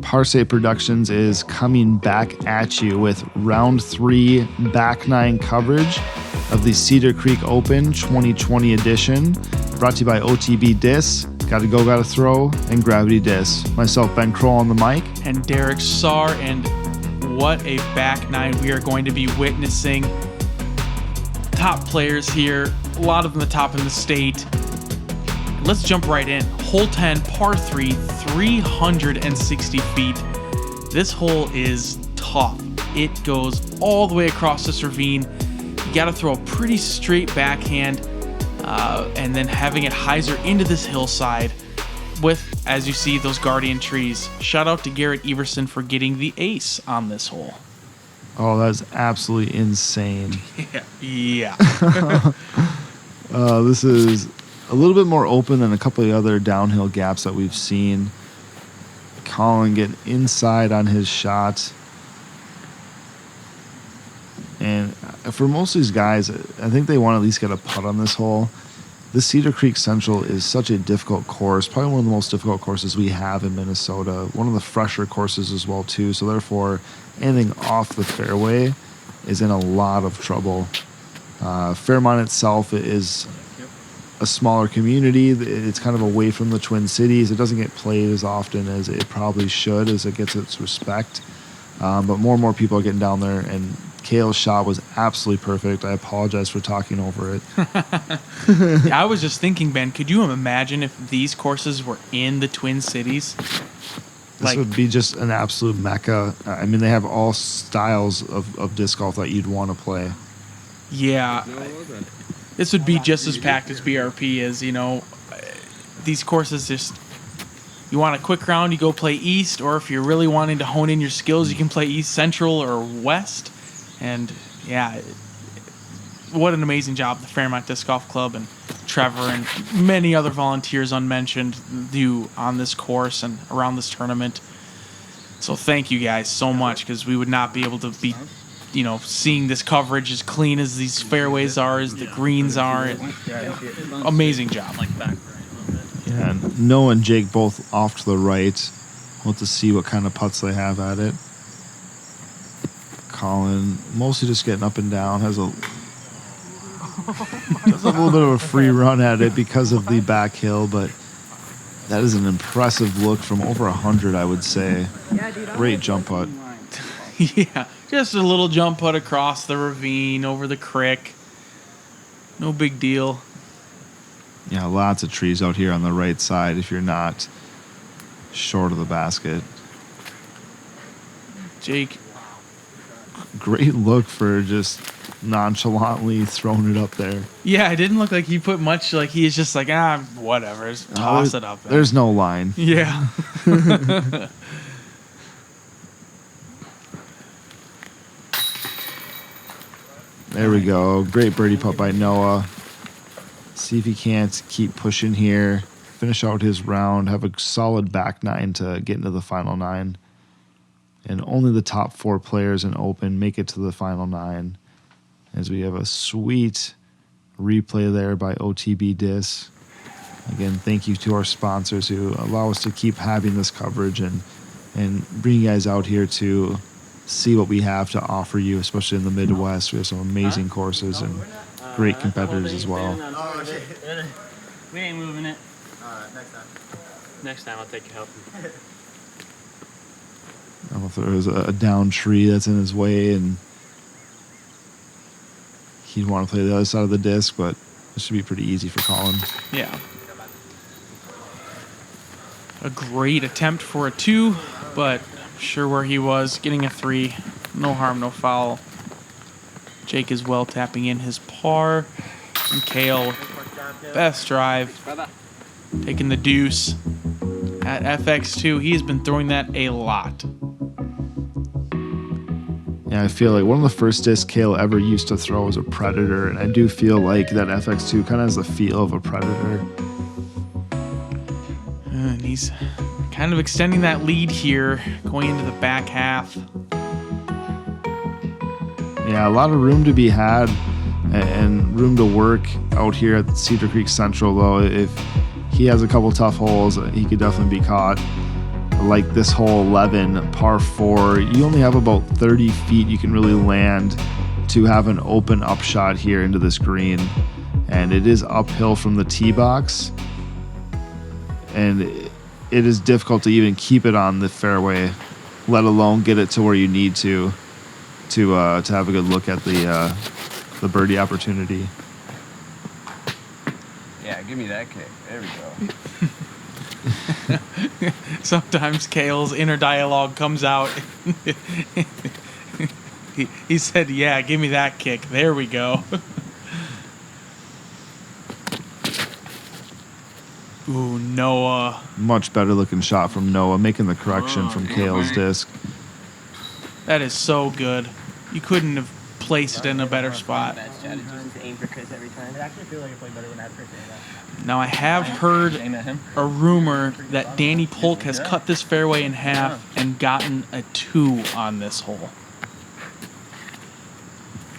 Parsay Productions is coming back at you with round 3 back 9 coverage of the Cedar Creek Open 2020 edition, brought to you by OTB Discs, Gotta Go, Gotta Throw, and Gravity Discs. Myself, Ben Kroll, on the mic. And Derek Sahr, and what a back 9 we are going to be witnessing. Top players here, a lot of them the top in the state. Let's jump right in. Hole 10, par 3, 360 feet. This hole is tough. It goes all the way across this ravine. You got to throw a pretty straight backhand, and then having it hyzer into this hillside with, as you see, those guardian trees. Shout out to Garrett Everson for getting the ace on this hole. Oh, that's absolutely insane. Yeah. This is a little bit more open than a couple of the other downhill gaps that we've seen. Collin get inside on his shot. And for most of these guys, I think they want to at least get a putt on this hole. The Cedar Creek Central is such a difficult course, probably one of the most difficult courses we have in Minnesota. One of the fresher courses as well, too. So therefore, anything off the fairway is in a lot of trouble. Fairmont itself is a smaller community. It's kind of away from the Twin Cities. It doesn't get played as often as it probably should, as it gets its respect. But more and more people are getting down there, and Cale's shot was absolutely perfect. I apologize for talking over it. I was just thinking, Ben, could you imagine if these courses were in the Twin Cities? This would be just an absolute mecca. I mean, they have all styles of disc golf that you'd want to play. Yeah. This would be just as packed as BRP is, you know. These courses just, you want a quick round, you go play East, or if you're really wanting to hone in your skills, you can play East, Central, or West. And, yeah, what an amazing job the Fairmont Disc Golf Club and Trevor and many other volunteers unmentioned do on this course and around this tournament. So thank you guys so much, because we would not be able to be, you know, seeing this coverage as clean as these fairways are, as the greens are. Amazing job. Yeah, and Noah and Jake both off to the right. We'll have to see what kind of putts they have at it. Collin mostly just getting up and down, has a little bit of a free run at it because of the back hill, but that is an impressive look from over 100, I would say. Great jump putt. Yeah, just a little jump putt across the ravine, over the creek. No big deal. Yeah, lots of trees out here on the right side if you're not short of the basket. Jake. Great look for just nonchalantly throwing it up there. Yeah, it didn't look like he put much, like he is just like, whatever, just toss it up there. There's no line. Yeah. There we go. Great birdie putt by Noah. See if he can't keep pushing here. Finish out his round. Have a solid back 9 to get into the final 9. And only the top 4 players in Open make it to the final 9. As we have a sweet replay there by OTB Discs. Again, thank you to our sponsors who allow us to keep having this coverage and bring you guys out here to see what we have to offer you, especially in the Midwest. We have some amazing courses and great competitors as well. We ain't moving it. Next time. Next time I'll take your help. I don't know if there was a down tree that's in his way and he'd want to play the other side of the disc, but this should be pretty easy for Collin. Yeah. A great attempt for a 2, but I'm sure where he was, getting a 3. No harm, no foul. Jake is well tapping in his par. And Cale, best drive, taking the deuce at FX2. He has been throwing that a lot. Yeah, I feel like one of the first discs Cale ever used to throw was a Predator, and I do feel like that FX2 kind of has the feel of a Predator. And he's kind of extending that lead here, going into the back half. Yeah, a lot of room to be had and room to work out here at Cedar Creek Central, though. If he has a couple tough holes, he could definitely be caught. like this hole 11, par 4, you only have about 30 feet you can really land to have an open upshot here into this green. And it is uphill from the tee box. And it is difficult to even keep it on the fairway, let alone get it to where you need to have a good look at the birdie opportunity. Yeah, give me that kick. There we go. Sometimes Cale's inner dialogue comes out. He said, yeah, give me that kick. There we go. Ooh, Noah. Much better looking shot from Noah, making the correction from Cale's disc. That is so good. You couldn't have placed it in a better spot. Just aim for Chris every time. I actually feel like I played better when I had Chris in that. Now, I have heard Aim at him. a rumor that Danny Polk has cut this fairway in half and gotten a 2 on this hole.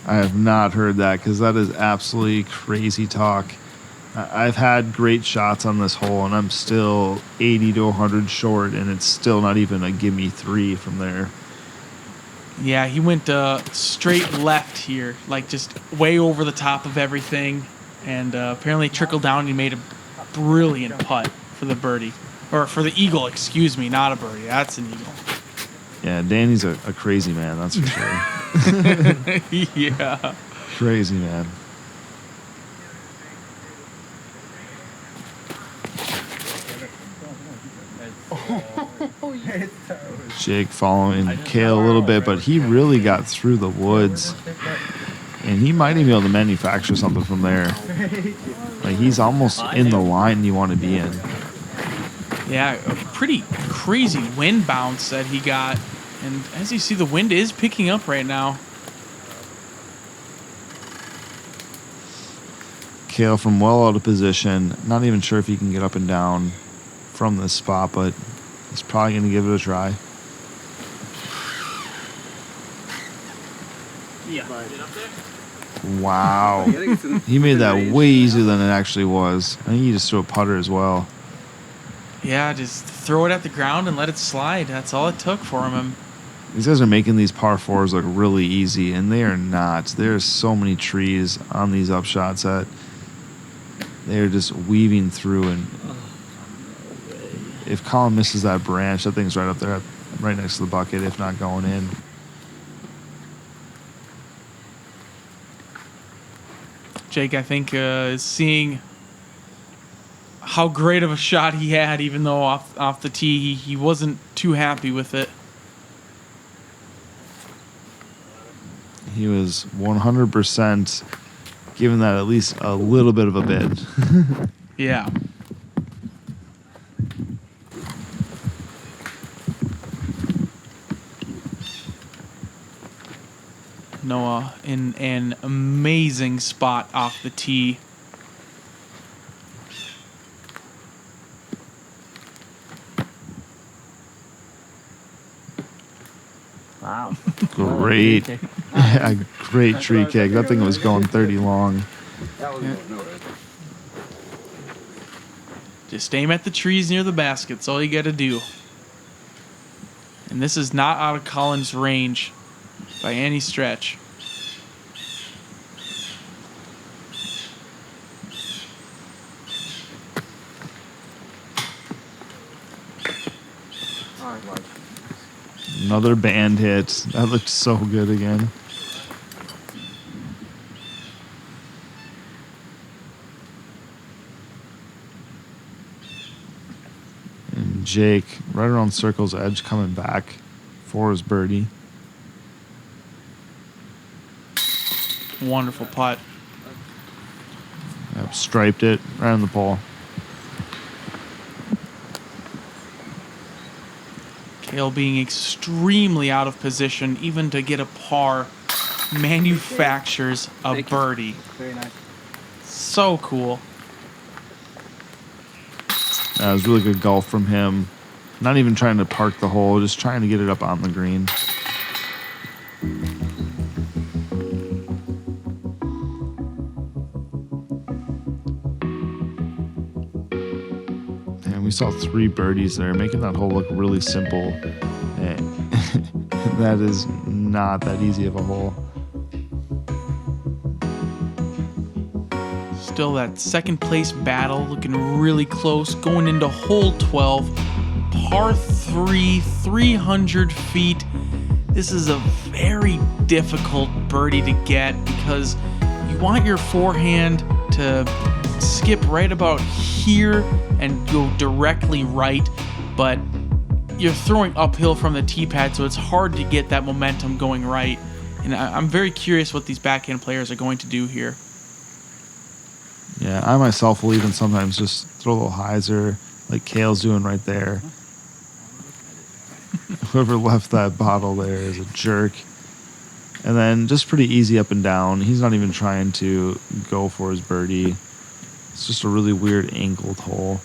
I have not heard that because that is absolutely crazy talk. I've had great shots on this hole, and I'm still 80 to 100 short, and it's still not even a gimme 3 from there. Yeah, he went straight left here, like just way over the top of everything, and apparently trickled down and he made a brilliant putt for the birdie. Or for the eagle, excuse me, not a birdie. That's an eagle. Yeah, Danny's a crazy man, that's for sure. Yeah. Crazy man. Jake following Cale a little bit, but he really got through the woods. And he might even be able to manufacture something from there. Like he's almost in the line you want to be in. Yeah, a pretty crazy wind bounce that he got. And as you see, the wind is picking up right now. Cale from well out of position. Not even sure if he can get up and down from this spot, but he's probably going to give it a try. Yeah. Wow. He made that way easier than it actually was. I think he just threw a putter as well. Yeah, just throw it at the ground and let it slide. That's all it took for him. These guys are making these par 4s look really easy, and they are not. There's so many trees on these upshots that they're just weaving through. And if Collin misses that branch, that thing's right up there, right next to the bucket, if not going in. Jake, I think, is seeing how great of a shot he had, even though off the tee he wasn't too happy with it. He was 100% giving that at least a little bit of a bid. Yeah. Noah in an amazing spot off the tee. Wow. Great. Yeah, great tree kick. That thing was going 30 long. Just aim at the trees near the basket. That's all you got to do. And this is not out of Collin's range by any stretch. Another band hit. That looked so good again. And Jake, right around circle's edge, coming back for his birdie. Wonderful putt. Yep, striped it right on the pole. Cale being extremely out of position, even to get a par, manufactures a birdie. Very nice. So cool. That was really good golf from him. Not even trying to park the hole, just trying to get it up on the green. And we saw 3 birdies there, making that hole look really simple. And that is not that easy of a hole. Still that second place battle looking really close. Going into hole 12, par 3, 300 feet. This is a very difficult birdie to get because you want your forehand to skip right about here and go directly right, but you're throwing uphill from the tee pad, so it's hard to get that momentum going right. And I'm very curious what these backhand players are going to do here. Yeah, I myself will even sometimes just throw a little hyzer like Cale's doing right there. Whoever left that bottle there is a jerk. And then just pretty easy up and down. He's not even trying to go for his birdie. It's just a really weird angled hole.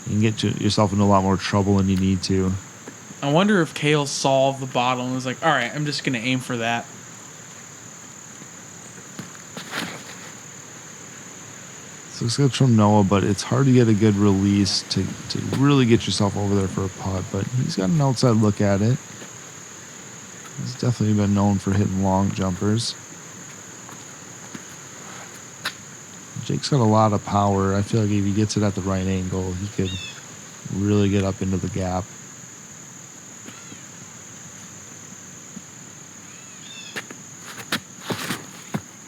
You can get yourself into a lot more trouble than you need to. I wonder if Cale solved the bottle and was like, all right, I'm just going to aim for that. So it's good from Noah, but it's hard to get a good release to really get yourself over there for a putt. But he's got an outside look at it. He's definitely been known for hitting long jumpers. Jake's got a lot of power. I feel like if he gets it at the right angle, he could really get up into the gap.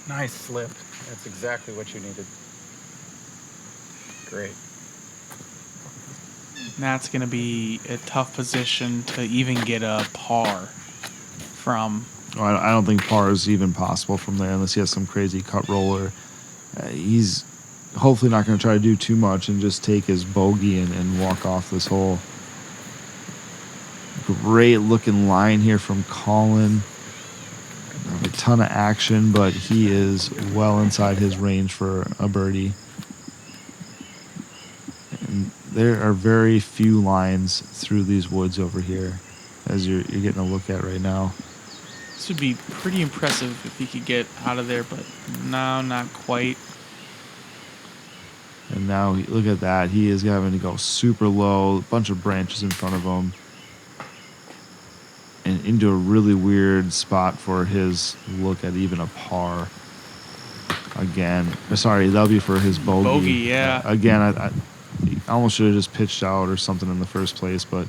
Nice slip. That's exactly what you needed. Great. That's going to be a tough position to even get a par from. Oh, I don't think par is even possible from there unless he has some crazy cut roller. He's hopefully not going to try to do too much and just take his bogey and walk off this hole. Great looking line here from Collin. A ton of action, but he is well inside his range for a birdie. And there are very few lines through these woods over here, as you're getting a look at right now. This would be pretty impressive if he could get out of there, but no, not quite. And now, look at that. He is having to go super low, a bunch of branches in front of him, and into a really weird spot for his look at even a par. Again, sorry, that'll be for his bogey. Bogey, yeah. Again, I almost should have just pitched out or something in the first place, but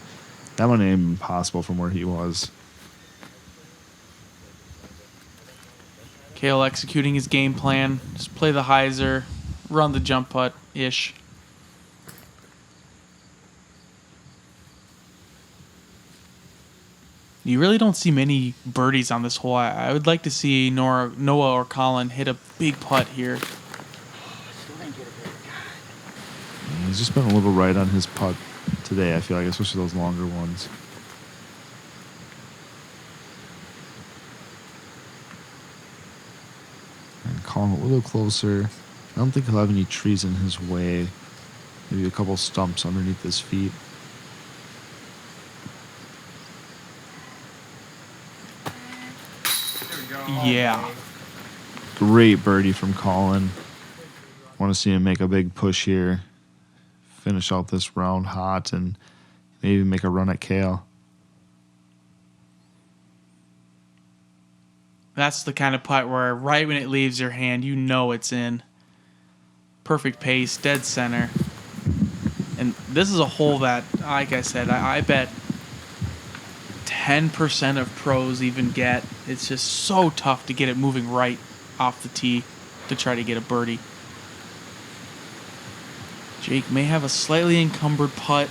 that would have been impossible from where he was. Cale executing his game plan. Just play the hyzer, run the jump putt-ish. You really don't see many birdies on this hole. I would like to see Noah or Collin hit a big putt here. He's just been a little right on his putt today, I feel like, especially those longer ones. And Collin a little closer. I don't think he'll have any trees in his way. Maybe a couple stumps underneath his feet. Yeah. Great birdie from Collin. Want to see him make a big push here. Finish out this round hot and maybe make a run at Cale. That's the kind of putt where right when it leaves your hand, you know it's in. Perfect pace, dead center. And this is a hole that, like I said, I bet 10% of pros even get. It's just so tough to get it moving right off the tee to try to get a birdie. Jake may have a slightly encumbered putt.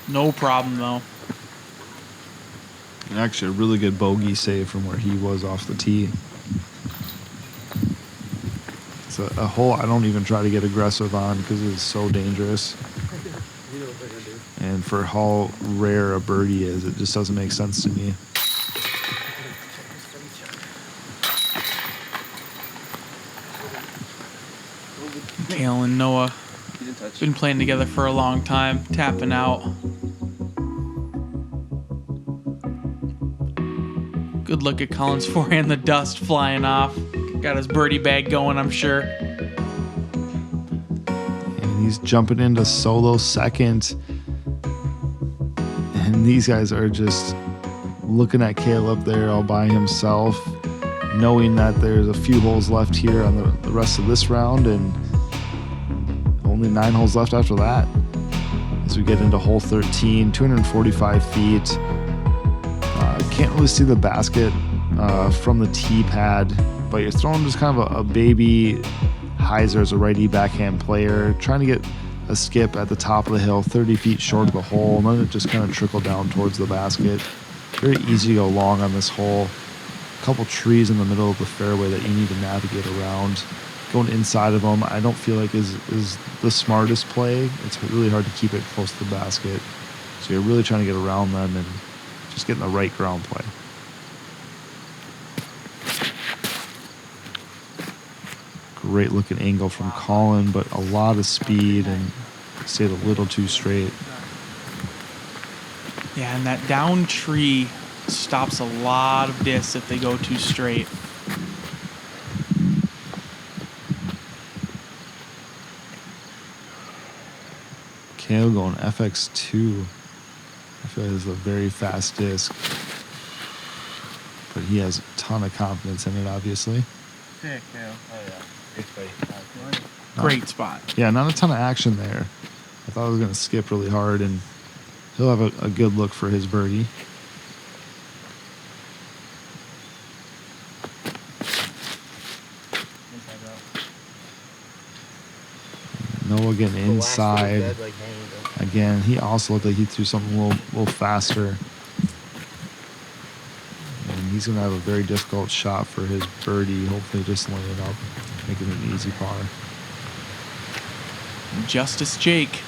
No problem, though. And actually a really good bogey save from where he was off the tee. It's a hole I don't even try to get aggressive on because it's so dangerous. And for how rare a birdie is, it just doesn't make sense to me. Cale and Noah been playing together for a long time, tapping out. Good look at Collin's forehand, the dust flying off. Got his birdie bag going, I'm sure. And He's jumping into solo second. And these guys are just looking at Cale up there all by himself, knowing that there's a few holes left here on the rest of this round and only 9 holes left after that. As we get into hole 13, 245 feet. Can't really see the basket from the tee pad, but you're throwing just kind of a baby hyzer as a righty backhand player, trying to get a skip at the top of the hill, 30 feet short of the hole, and then it just kind of trickled down towards the basket. Very easy to go long on this hole. A couple trees in the middle of the fairway that you need to navigate around. Going inside of them, I don't feel like is the smartest play. It's really hard to keep it close to the basket. So you're really trying to get around them and just getting the right ground play. Great looking angle from Collin, but a lot of speed and stayed a little too straight. Yeah, and that down tree stops a lot of discs if they go too straight. Cale going FX2. I feel like it's a very fast disc, but he has a ton of confidence in it, obviously. Yeah, Cale. Oh, yeah. Great spot. Yeah, not a ton of action there. I thought I was going to skip really hard, and he'll have a good look for his birdie. Noah getting inside. Again, he also looked like he threw something a little faster. And he's going to have a very difficult shot for his birdie. Hopefully just laying it up, making it an easy par. Justice Jake.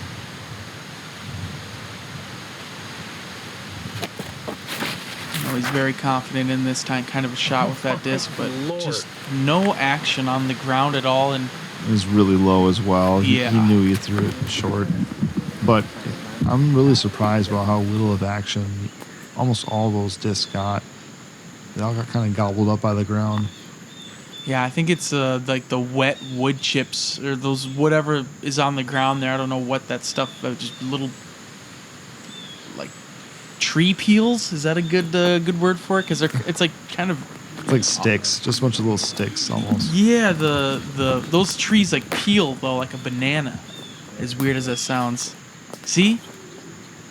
He's very confident in this kind of a shot with that disc, but just no action on the ground at all. And it was really low as well. Yeah. He knew he threw it short. But I'm really surprised about how little of action almost all those discs got. They all got kind of gobbled up by the ground. yeah, I think it's like the wet wood chips or those whatever is on the ground there. I don't know what that stuff, just little like tree peels. Is that a good word for it? Because it's like kind of It's like sticks, just a bunch of little sticks almost. yeah. Those trees like peel though like a banana. As weird as that sounds. See?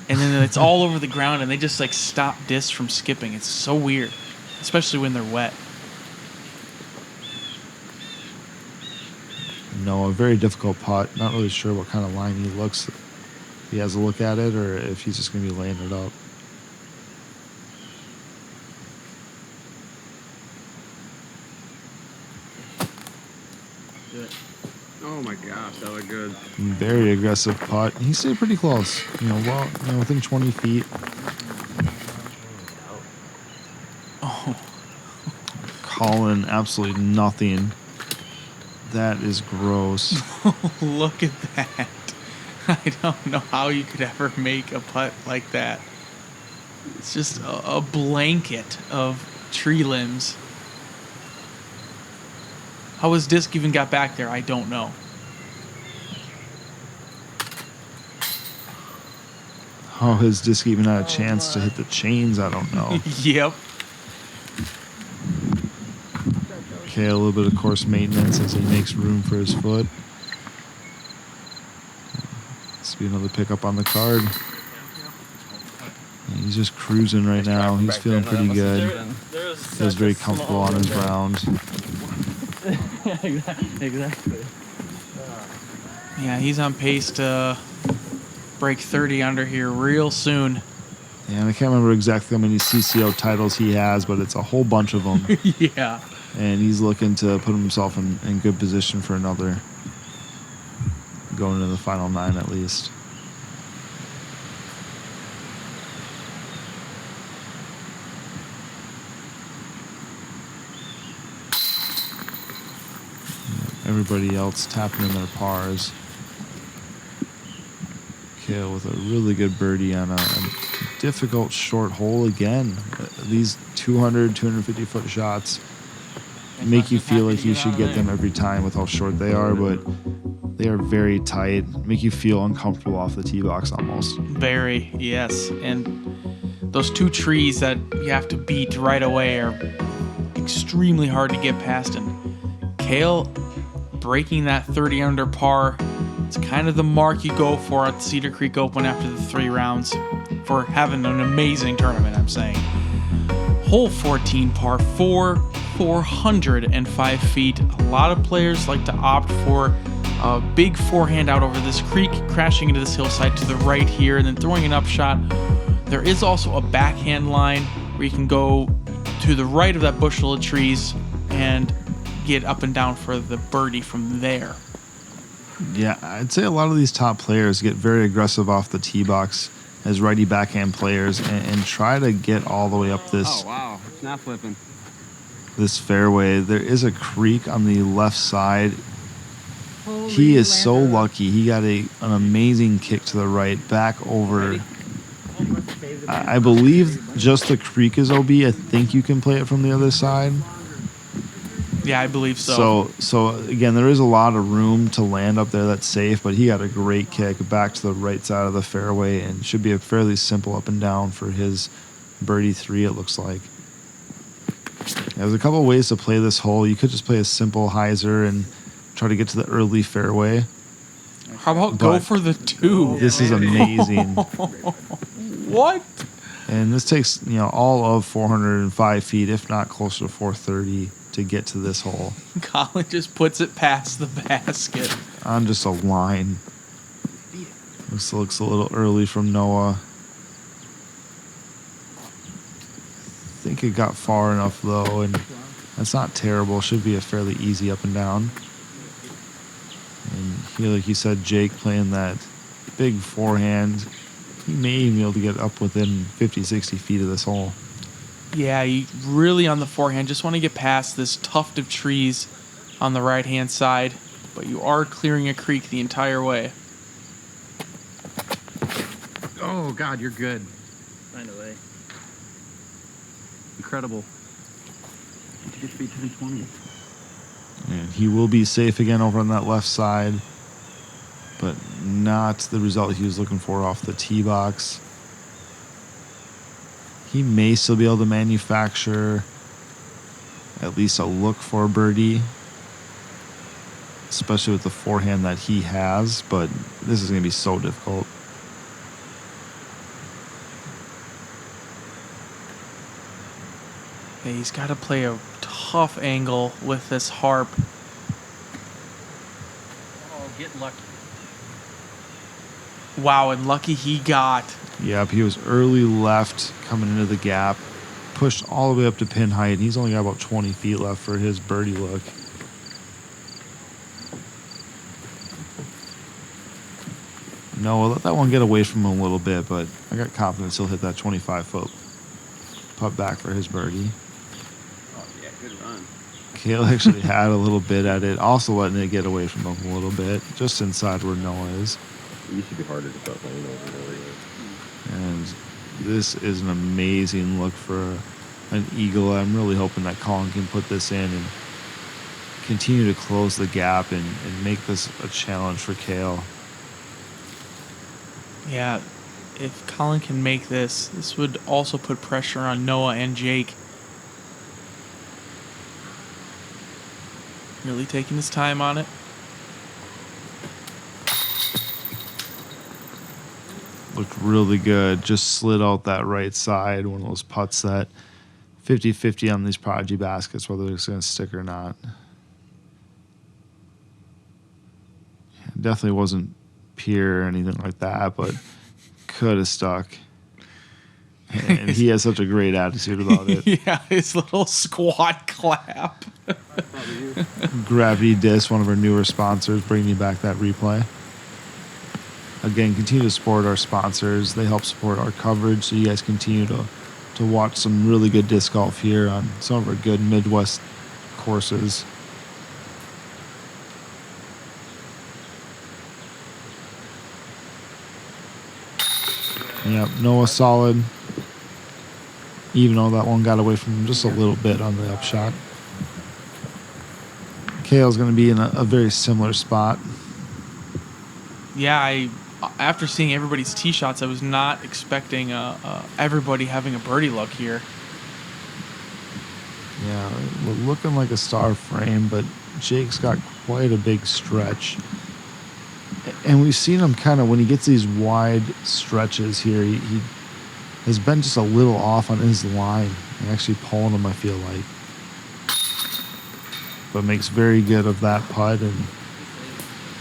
And then it's all over the ground, and they just like stop discs from skipping. It's so weird, especially when they're wet. No, a very difficult putt. Not really sure what kind of line he looks. If he has a look at it, or if he's just going to be laying it up. Oh my gosh, that looked good. Very aggressive putt. He stayed pretty close. Within 20 feet. Oh, Collin, absolutely nothing. That is gross. look at that! I don't know how you could ever make a putt like that. It's just a blanket of tree limbs. How his disc even got back there, I don't know. How his disc even had a chance to hit the chains, I don't know. Yep. Okay, a little bit of course maintenance as he makes room for his foot. This will be another pickup on the card. And he's just cruising right now. He's feeling pretty good. Feels very comfortable on his round. Exactly. Yeah, he's on pace to break 30 under here real soon. Yeah, and I can't remember exactly how many CCO titles he has, but it's a whole bunch of them. Yeah. And he's looking to put himself in good position for another. Going into the final 9 at least. Everybody else tapping in their pars. Cale with a really good birdie on a difficult short hole again. These 200, 250 foot shots make you feel like you should get them every time with how short they are, but They are very tight, make you feel uncomfortable off the tee box almost. Very, yes. And those two trees that you have to beat right away are extremely hard to get past. And Cale breaking that 30 under par, it's kind of the mark you go for at Cedar Creek Open after the 3 rounds for having an amazing tournament, I'm saying. Hole 14, par 4, 405 feet. A lot of players like to opt for a big forehand out over this creek, crashing into this hillside to the right here, and then throwing an upshot. There is also a backhand line where you can go to the right of that bushel of trees and get up and down for the birdie from there. Yeah, I'd say a lot of these top players get very aggressive off the tee box as righty backhand players and try to get all the way up this Oh, wow. It's not flipping. this fairway. There is a creek on the left side. He is so lucky. He got an amazing kick to the right, back over. I believe just the creek is OB. I think you can play it from the other side. Yeah, I believe so. So again, there is a lot of room to land up there that's safe, but he got a great kick back to the right side of the fairway and should be a fairly simple up and down for his birdie 3, it looks like. There's a couple of ways to play this hole. You could just play a simple hyzer and try to get to the early fairway. How about go for the 2? This is amazing. What? And this takes, all of 405 feet, if not closer to 430, to get to this hole. Collin just puts it past the basket. On just a line. This looks a little early from Noah. I think it got far enough, though, and that's not terrible. Should be a fairly easy up and down. And here, like you said, Jake playing that big forehand. He may even be able to get up within 50, 60 feet of this hole. Yeah, you really on the forehand just want to get past this tuft of trees on the right-hand side, but you are clearing a creek the entire way. Oh, God, you're good. Find a way. Incredible. You get to be 10-20. And he will be safe again over on that left side, but not the result he was looking for off the tee box. He may still be able to manufacture at least a look for a birdie, especially with the forehand that he has, but this is going to be so difficult. Yeah, he's got to play a tough angle with this harp. Oh, get lucky. Wow, and lucky he got. Yep, he was early left coming into the gap, pushed all the way up to pin height. He's only got about 20 feet left for his birdie look. No, we'll let that one get away from him a little bit, but I got confidence he'll hit that 25-foot putt back for his birdie. Oh, yeah, good run. Cale actually had a little bit at it, also letting it get away from him a little bit, just inside where Noah is. It used to be harder to start playing over and over again. And this is an amazing look for an eagle. I'm really hoping that Collin can put this in and continue to close the gap and make this a challenge for Cale. Yeah, if Collin can make this, this would also put pressure on Noah and Jake. Really taking his time on it. Looked really good. Just slid out that right side. One of those putts that 50-50 on these Prodigy baskets, whether it's going to stick or not. Definitely wasn't pure or anything like that, but could have stuck. And he has such a great attitude about it. Yeah, his little squat clap. Gravity Disc, one of our newer sponsors, bringing you back that replay. Again, continue to support our sponsors. They help support our coverage, so you guys continue to watch some really good disc golf here on some of our good Midwest courses. Yep, Noah solid. Even though that one got away from him just a little bit on the upshot. Cale's going to be in a very similar spot. Yeah, after seeing everybody's tee shots, I was not expecting everybody having a birdie luck here. Yeah, we're looking like a star frame, but Jake's got quite a big stretch. And we've seen him kind of, when he gets these wide stretches here, he has been just a little off on his line. Actually pulling him, I feel like. But makes very good of that putt, and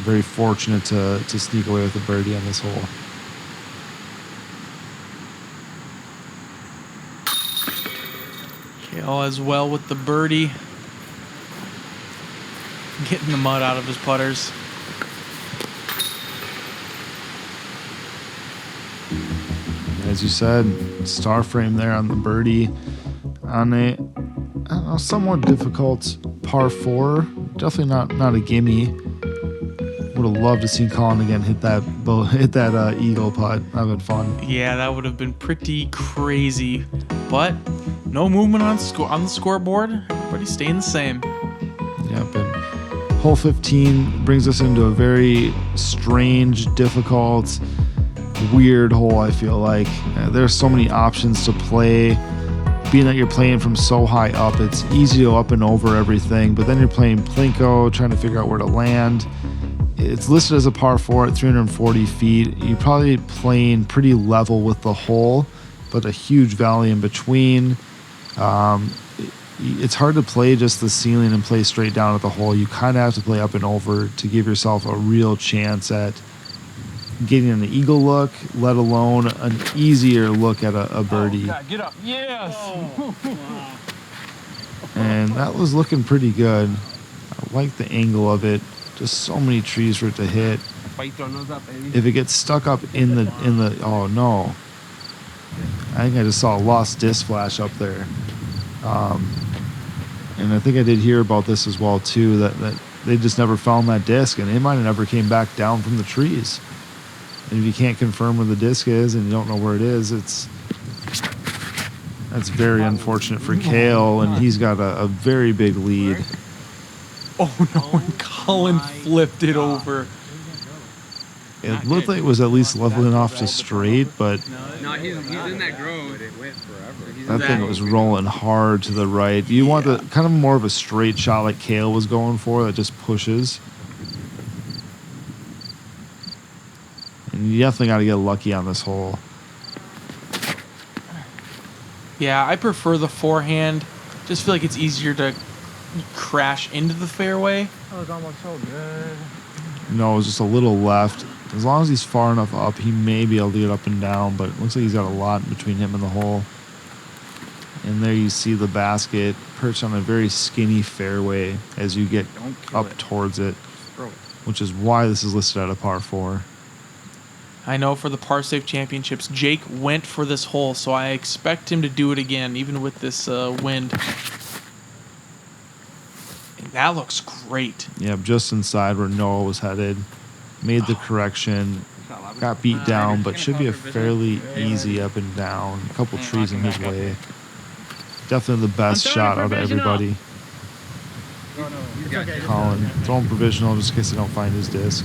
very fortunate to sneak away with a birdie on this hole. Cale as well with the birdie. Getting the mud out of his putters. As you said, star frame there on the birdie on a somewhat difficult par 4. Definitely not a gimme. Would have loved to see Collin again hit that eagle putt. That would have been fun. Yeah, that would have been pretty crazy. But no movement on the scoreboard. Everybody's staying the same. Yep, and hole 15 brings us into a very strange, difficult, weird hole, I feel like. There's so many options to play. Being that you're playing from so high up, it's easy to up and over everything, but then you're playing Plinko, trying to figure out where to land. It's listed as a par 4 at 340 feet. You're probably playing pretty level with the hole, but a huge valley in between. It's hard to play just the ceiling and play straight down at the hole. You kind of have to play up and over to give yourself a real chance at getting an eagle look, let alone an easier look at a birdie. Oh, God, get up. Yes. And that was looking pretty good. I like the angle of it. Just so many trees for it to hit. If it gets stuck up in the oh no. I think I just saw a lost disc flash up there. And I think I did hear about this as well too, that they just never found that disc, and it might have never came back down from the trees. And if you can't confirm where the disc is and you don't know where it is, that's very unfortunate for Cale, and he's got a very big lead. Oh no, and Collin flipped it over. It looked like it was at least leveling off to straight, but No, he's in that grove. But it went forever. that thing was rolling hard to the right. You want the kind of more of a straight shot like Cale was going for that just pushes. And you definitely got to get lucky on this hole. Yeah, I prefer the forehand. Just feel like it's easier to crash into the fairway. Oh, it's almost so good. No, it was just a little left. As long as he's far enough up, he may be able to get up and down, but it looks like he's got a lot between him and the hole. And there you see the basket perched on a very skinny fairway as you get up towards it, which is why this is listed at a par 4. I know for the Par Safe Championships, Jake went for this hole, so I expect him to do it again, even with this wind. And that looks great. Yep, just inside where Noah was headed. Made the correction. Got beat down, but should be a fairly easy up and down. A couple trees in his way. Definitely the best shot out of everybody. Collin throwing provisional just in case they don't find his disc.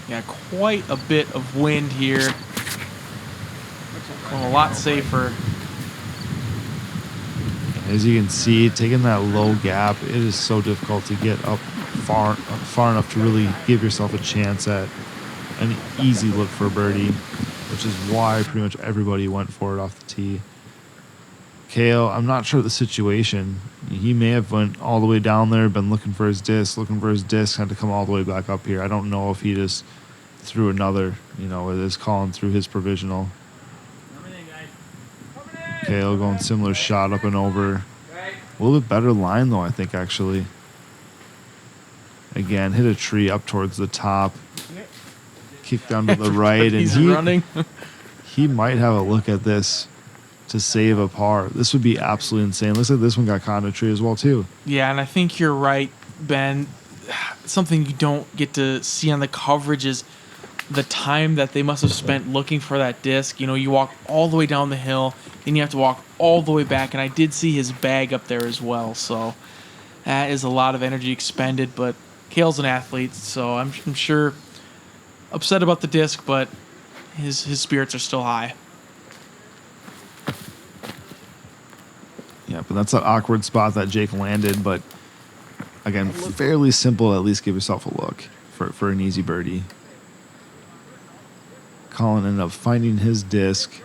Yeah, quite a bit of wind here. Going a lot safer. As you can see, taking that low gap, it is so difficult to get up far enough to really give yourself a chance at an easy look for a birdie, which is why pretty much everybody went for it off the tee. Cale, I'm not sure of the situation. He may have went all the way down there, been looking for his disc, had to come all the way back up here. I don't know if he just threw another, as Collin threw his provisional. Cale going similar shot up and over. A little bit better line though, I think, actually. Again, hit a tree up towards the top. Kick down to the right, and running. he might have a look at this to save a par. This would be absolutely insane. Looks like this one got caught in a tree as well too. Yeah, and I think you're right, Ben. Something you don't get to see on the coverage is the time that they must have spent looking for that disc. You walk all the way down the hill, then you have to walk all the way back, and I did see his bag up there as well, so that is a lot of energy expended, but Cale's an athlete, so I'm sure upset about the disc, but his spirits are still high. Yeah, but that's an awkward spot that Jake landed. But again, fairly simple. At least give yourself a look for an easy birdie. Collin ended up finding his disc.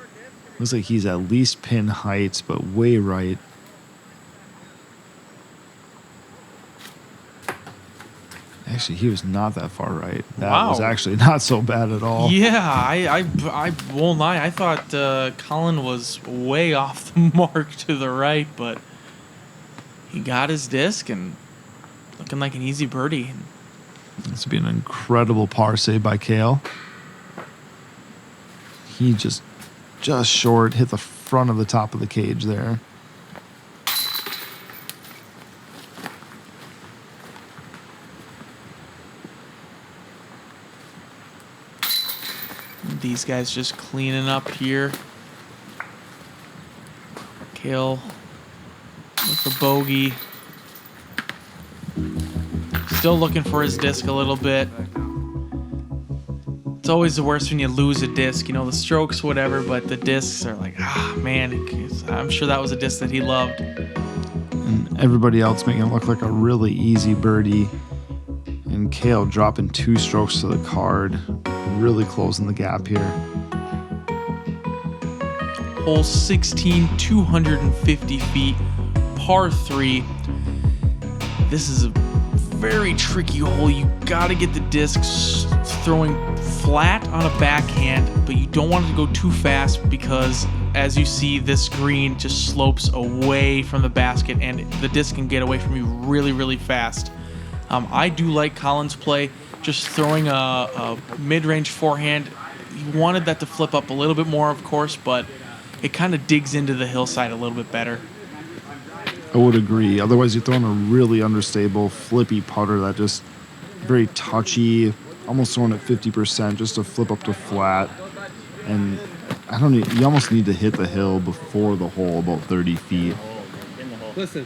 Looks like he's at least pin height, but way right. Actually, he was not that far right. That was Wow. actually not so bad at all. Yeah, I won't lie. I thought Collin was way off the mark to the right, but he got his disc and looking like an easy birdie. This would be an incredible par save by Cale. He just short, hit the front of the top of the cage there. These guys just cleaning up here. Cale with the bogey. Still looking for his disc a little bit. It's always the worst when you lose a disc, you know, the strokes, whatever, but the discs are like, man, I'm sure that was a disc that he loved. And everybody else making it look like a really easy birdie. And Cale dropping 2 strokes to the card, really closing the gap here. Hole 16, 250 feet, par 3. This is a very tricky hole. You gotta get the discs throwing flat on a backhand, but you don't want it to go too fast because, as you see, this green just slopes away from the basket and the disc can get away from you really, really fast. I do like Collin's play, just throwing a mid-range forehand. You wanted that to flip up a little bit more, of course, but it kind of digs into the hillside a little bit better. I would agree. Otherwise, you're throwing a really understable, flippy putter that just very touchy, almost throwing at 50% just to flip up to flat. And you almost need to hit the hill before the hole, about 30 feet. Listen.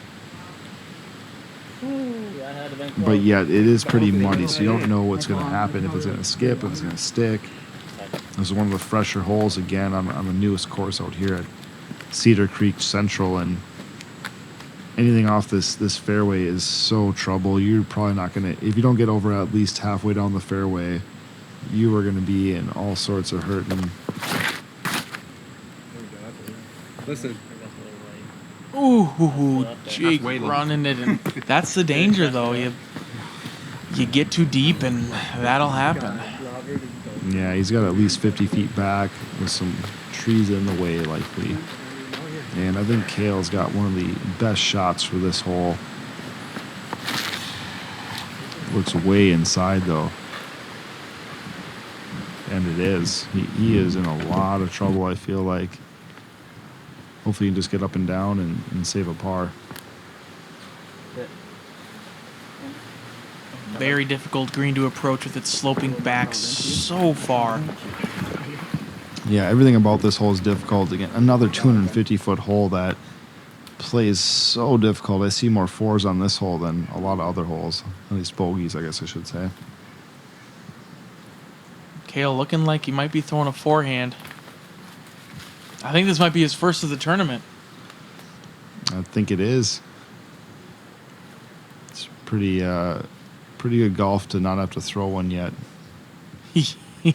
But yet, it is pretty muddy, so you don't know what's going to happen, if it's going to skip, if it's going to stick. This is one of the fresher holes, again, on the newest course out here at Cedar Creek Central, and anything off this fairway is so trouble. You're probably not going to, if you don't get over at least halfway down the fairway, you are going to be in all sorts of hurt. And Listen. Ooh, Jake running it, and that's the danger, though. You get too deep, and that'll happen. yeah, he's got at least 50 feet back with some trees in the way, likely. And I think Cale's got one of the best shots for this hole. Looks way inside, though. And it is. He is in a lot of trouble, I feel like. Hopefully you can just get up and down and save a par. Very difficult green to approach with it sloping back so far. Yeah, everything about this hole is difficult. Again, another 250-foot hole that plays so difficult. I see more 4s on this hole than a lot of other holes. At least bogeys, I guess I should say. Cale looking like he might be throwing a forehand. I think this might be his first of the tournament. I think it is. It's pretty good golf to not have to throw one yet,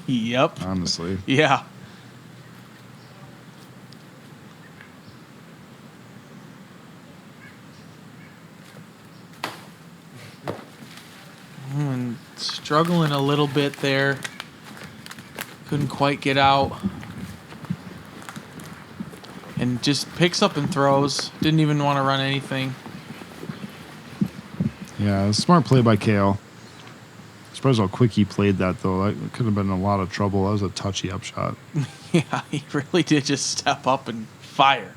Yep. honestly. Yeah. And struggling a little bit there. Couldn't quite get out. And just picks up and throws. Didn't even want to run anything. Yeah, smart play by Cale. Surprised how quick he played that, though. That could have been a lot of trouble. That was a touchy upshot. Yeah, he really did just step up and fire.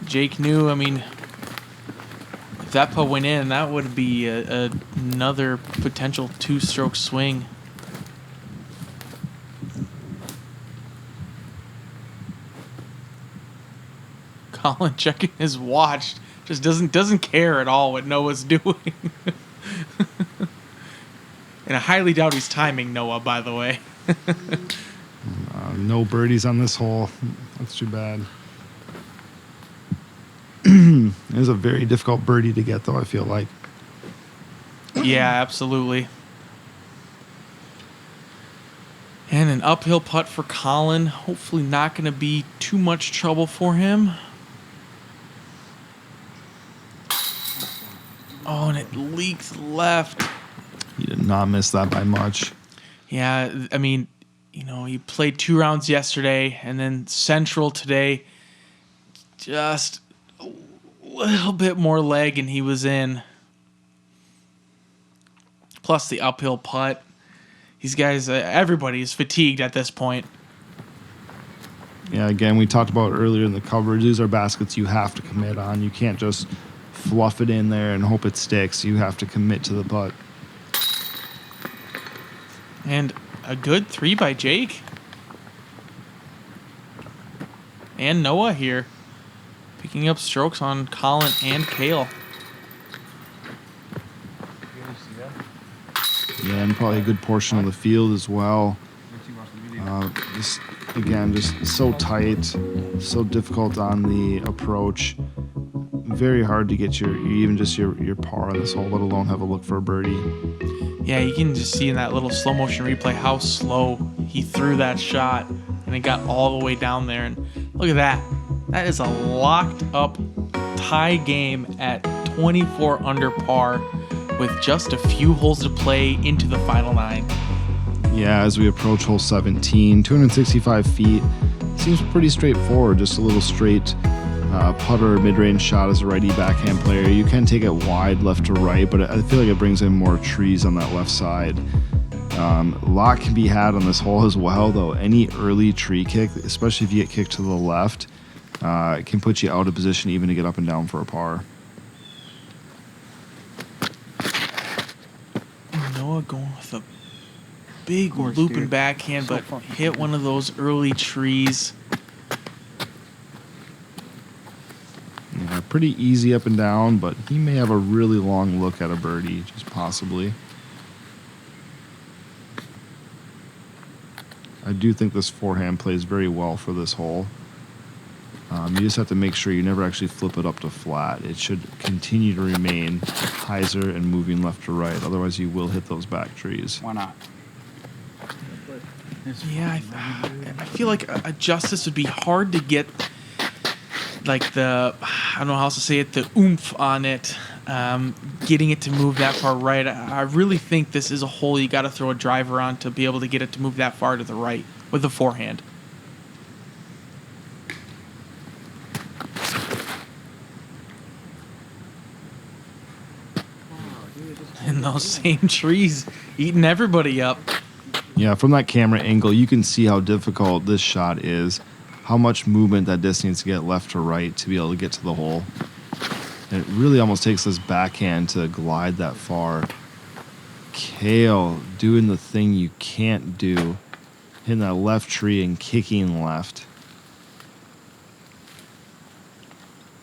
Jake knew, I mean, if that putt went in, that would be another potential 2-stroke swing. Collin checking his watch. Just doesn't care at all what Noah's doing. And I highly doubt he's timing Noah, by the way. No birdies on this hole. That's too bad. It was a very difficult birdie to get, though, I feel like. Yeah, absolutely. And an uphill putt for Collin. Hopefully not going to be too much trouble for him. Oh, and it leaks left. He did not miss that by much. Yeah, I mean, you know, he played 2 rounds yesterday and then Central today. Just a little bit more leg and he was in. Plus the uphill putt. These guys, everybody is fatigued at this point. Yeah, again, we talked about earlier in the coverage, these are baskets you have to commit on. You can't just fluff it in there and hope it sticks. You have to commit to the putt. And a good 3 by Jake. And Noah here. Picking up strokes on Collin and Cale. Yeah, and probably a good portion of the field as well. Just so tight, so difficult on the approach. Very hard to get your par on this hole, let alone have a look for a birdie. Yeah, you can just see in that little slow motion replay how slow he threw that shot, and it got all the way down there. And look at that. That is a locked up tie game at 24 under par with just a few holes to play into the final 9. Yeah, as we approach hole 17, 265 feet. Seems pretty straightforward, just a little straight putter mid-range shot as a righty backhand player. You can take it wide left to right, but I feel like it brings in more trees on that left side. A lot can be had on this hole as well, though. Any early tree kick, especially if you get kicked to the left, it can put you out of position even to get up and down for a par. Noah going with a big looping backhand, but hit one of those early trees. Yeah, pretty easy up and down, but he may have a really long look at a birdie, just possibly. I do think this forehand plays very well for this hole. You just have to make sure you never actually flip it up to flat. It should continue to remain hyzer and moving left to right. Otherwise, you will hit those back trees. Why not? Yeah, I feel like a justice would be hard to get, like the, I don't know how else to say it, the oomph on it, getting it to move that far right. I really think this is a hole you got to throw a driver on to be able to get it to move that far to the right with the forehand. And those same trees eating everybody up. Yeah, from that camera angle, you can see how difficult this shot is, how much movement that disc needs to get left to right to be able to get to the hole. And it really almost takes this backhand to glide that far. Cale doing the thing you can't do, hitting that left tree and kicking left.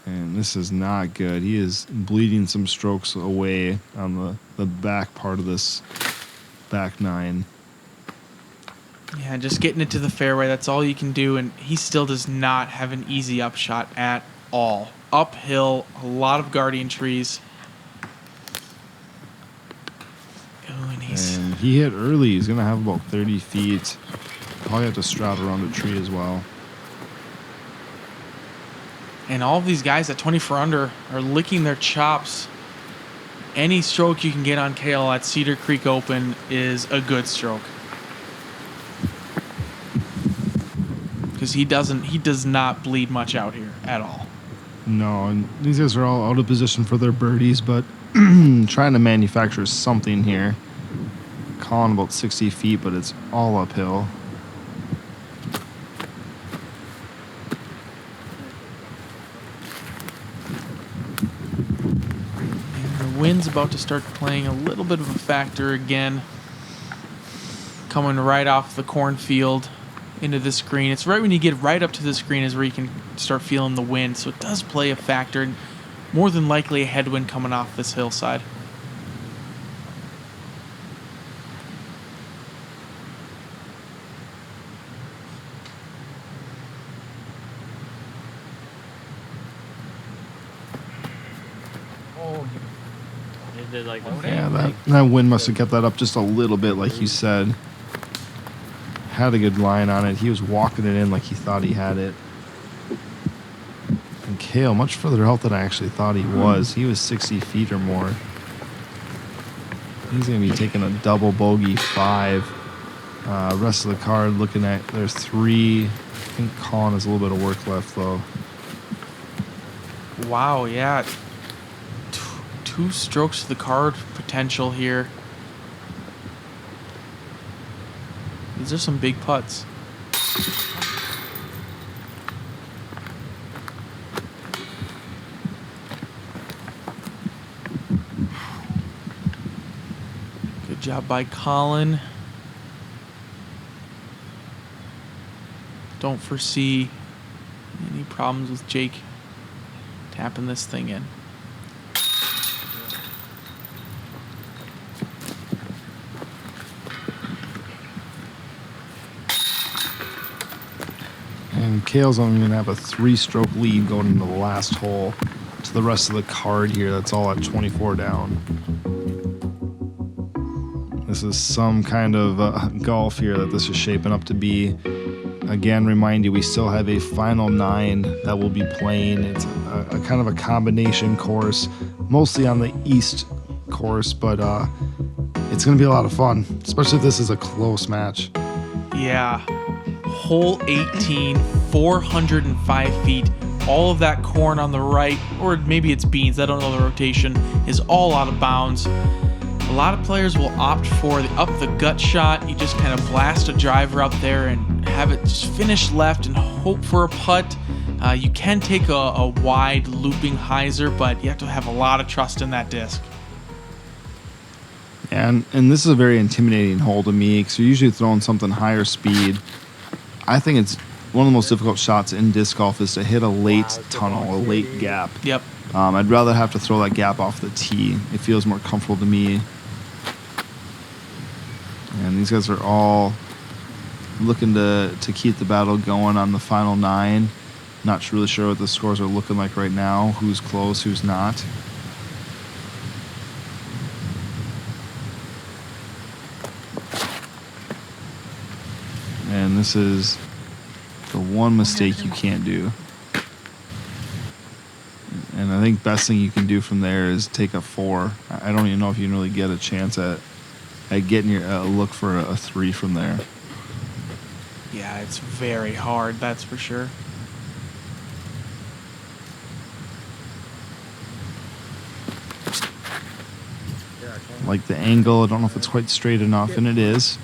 And this is not good. He is bleeding some strokes away on the back part of this back 9. Yeah, just getting it to the fairway, that's all you can do, and he still does not have an easy upshot at all. Uphill, a lot of guardian trees. Oh, and he hit early. He's going to have about 30 feet. Probably have to strut around a tree as well. And all of these guys at 24 under are licking their chops. Any stroke you can get on Cale at Cedar Creek Open is a good stroke. Because he does not bleed much out here at all. No, and these guys are all out of position for their birdies, but trying to manufacture something here. Collin about 60 feet, but it's all uphill. And the wind's about to start playing a little bit of a factor again. Coming right off the cornfield into this green. It's right when you get right up to this green is where you can start feeling the wind. So it does play a factor. And more than likely a headwind coming off this hillside. It did like that. Yeah, that wind must have kept that up just a little bit, like you said. Had a good line on it. He was walking it in like he thought he had it. And Cale, much further out than I actually thought he was. He was 60 feet or more. He's going to be taking a double bogey 5. Rest of the card looking at, there's 3. I think Collin has a little bit of work left, though. Wow, yeah. 2 strokes to the card potential here. These are some big putts. Good job by Collin. Don't foresee any problems with Jake tapping this thing in. And Cale's only going to have a 3-stroke lead going into the last hole. To the rest of the card here, that's all at 24 down. This is some kind of golf here that this is shaping up to be. Again, remind you, we still have a final 9 that we'll be playing. It's a kind of a combination course, mostly on the east course, but it's going to be a lot of fun, especially if this is a close match. Yeah. Hole 18, 405 feet. All of that corn on the right, or maybe it's beans, I don't know the rotation, is all out of bounds. A lot of players will opt for the up the gut shot. You just kind of blast a driver out there and have it just finish left and hope for a putt. You can take a wide looping hyzer, but you have to have a lot of trust in that disc. And this is a very intimidating hole to me because you're usually throwing something higher speed. I think it's one of the most difficult shots in disc golf is to hit a late tunnel, a late gap. Yep. I'd rather have to throw that gap off the tee. It feels more comfortable to me. And these guys are all looking to keep the battle going on the final 9. Not really sure what the scores are looking like right now. Who's close, who's not. And this is the one mistake you can't do. And I think best thing you can do from there is take a 4. I don't even know if you can really get a chance at getting your look for a 3 from there. Yeah, it's very hard, that's for sure. Like the angle, I don't know if it's quite straight enough, and it is.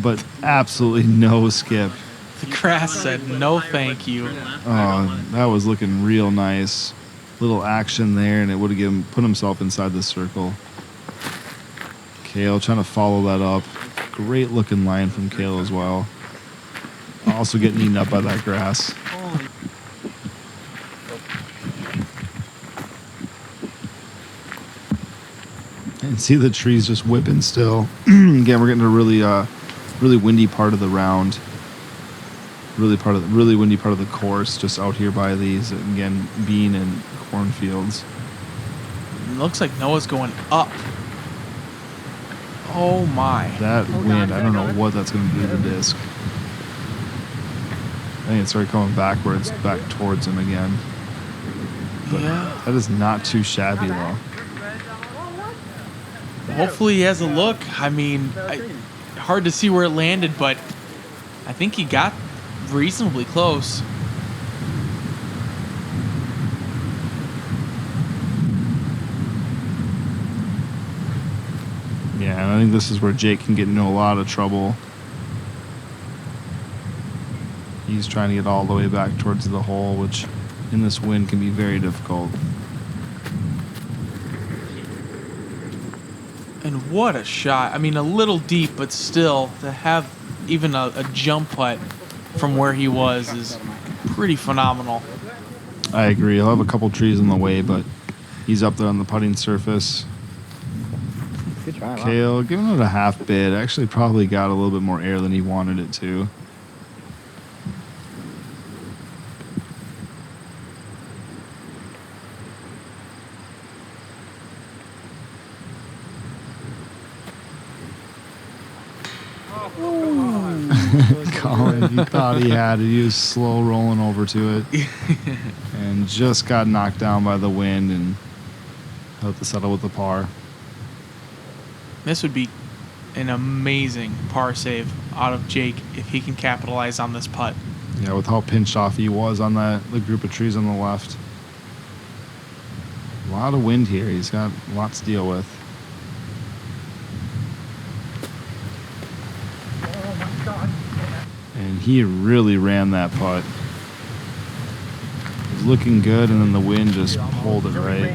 But absolutely no skip. The grass said no thank you. Oh, that was looking real nice. Little action there, and it would have put himself inside the circle. Cale trying to follow that up. Great looking line from Cale as well. Also getting eaten up by that grass. And see the trees just whipping still. Again, we're getting a really windy part of the round. Really windy part of the course, just out here by these, again, bean and cornfields. It looks like Noah's going up. Oh my. That wind, I don't know what that's going to do to the disc. I think it started coming backwards, back towards him again. But yeah. That is not too shabby, though. Hopefully he has a look. I mean, hard to see where it landed, but I think he got reasonably close. Yeah, and I think this is where Jake can get into a lot of trouble. He's trying to get all the way back towards the hole, which in this wind can be very difficult. And what a shot. I mean, a little deep, but still, to have even a jump putt from where he was is pretty phenomenal. I agree. He'll have a couple trees in the way, but he's up there on the putting surface. Good try, Bob. Cale, giving it a half bid. Actually, probably got a little bit more air than he wanted it to. Collin, he thought he had it. He was slow rolling over to it and just got knocked down by the wind and had to settle with the par. This would be an amazing par save out of Jake if he can capitalize on this putt. Yeah, with how pinched off he was on the group of trees on the left. A lot of wind here. He's got lots to deal with. And he really ran that putt. It was looking good, and then the wind just pulled it right.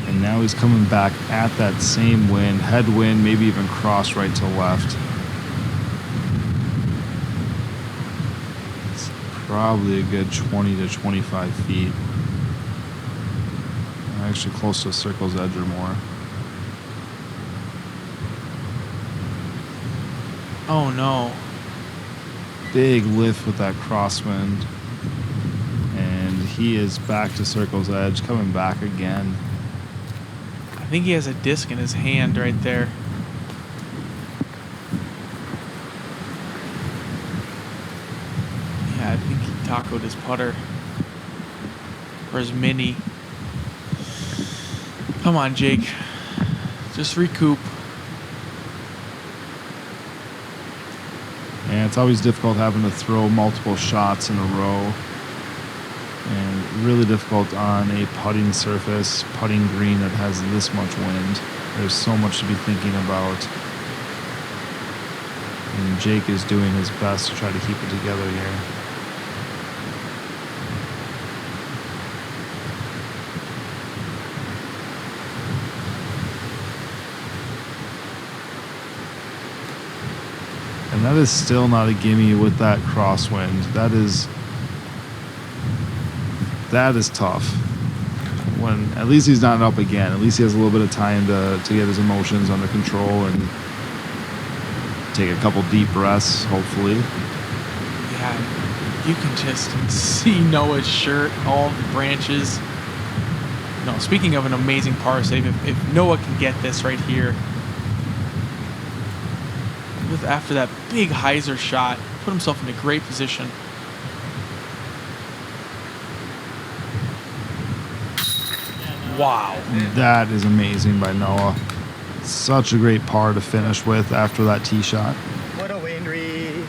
And now he's coming back at that same wind, headwind, maybe even cross right to left. It's probably a good 20 to 25 feet. Actually close to a circle's edge or more. Oh no. Big lift with that crosswind. And he is back to circle's edge, coming back again. I think he has a disc in his hand right there. Yeah, I think he tacoed his putter. Or his mini. Come on, Jake. Just recoup. And it's always difficult having to throw multiple shots in a row. And really difficult on a putting surface, putting green that has this much wind. There's so much to be thinking about. And Jake is doing his best to try to keep it together here. And that is still not a gimme with that crosswind. That is tough. When at least he's not up again. At least he has a little bit of time to get his emotions under control and take a couple deep breaths, hopefully. Yeah, you can just see Noah's shirt, all the branches. No, speaking of an amazing par save, if Noah can get this right here, after that big hyzer shot, put himself in a great position. Wow. That is amazing by Noah. Such a great par to finish with after that tee shot. What a wind read.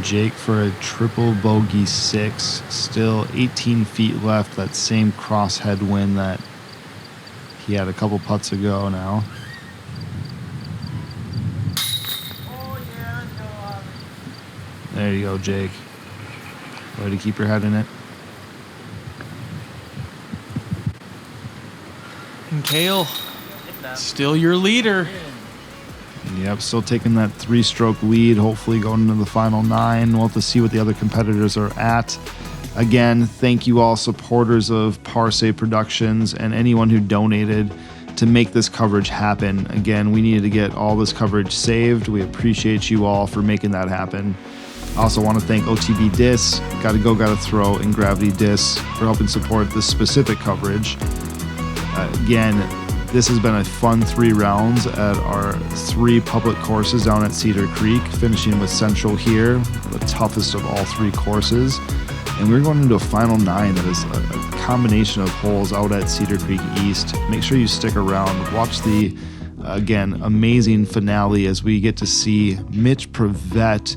Jake for a triple bogey 6. Still 18 feet left. That same cross headwind that he had a couple putts ago now. There you go, Jake. Way to keep your head in it. And Cale, still your leader. Yep, still taking that 3-stroke lead, hopefully going into the final 9. We'll have to see what the other competitors are at. Again, thank you all supporters of Par Save Productions and anyone who donated to make this coverage happen. Again, we needed to get all this coverage saved. We appreciate you all for making that happen. I also want to thank OTB Disc, Gotta Go, Gotta Throw, and Gravity Disc for helping support this specific coverage. Again, this has been a fun 3 rounds at our 3 public courses down at Cedar Creek, finishing with Central here, the toughest of all 3 courses. And we're going into a final 9 that is a combination of holes out at Cedar Creek East. Make sure you stick around. Watch the, again, amazing finale as we get to see Mitch Prevett,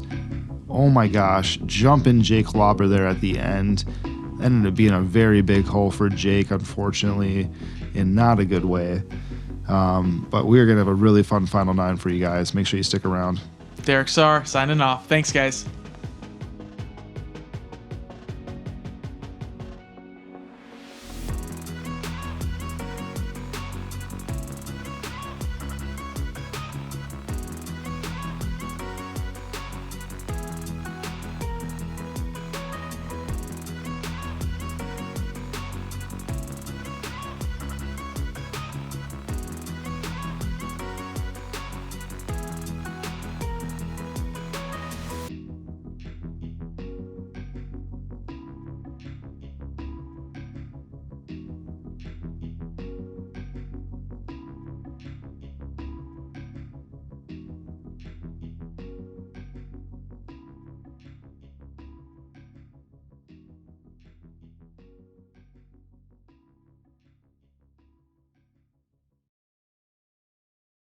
oh my gosh, jumping Jake Lauber there at the end. That ended up being a very big hole for Jake, unfortunately, in not a good way. But we're going to have a really fun final 9 for you guys. Make sure you stick around. Derek Sahr signing off. Thanks, guys.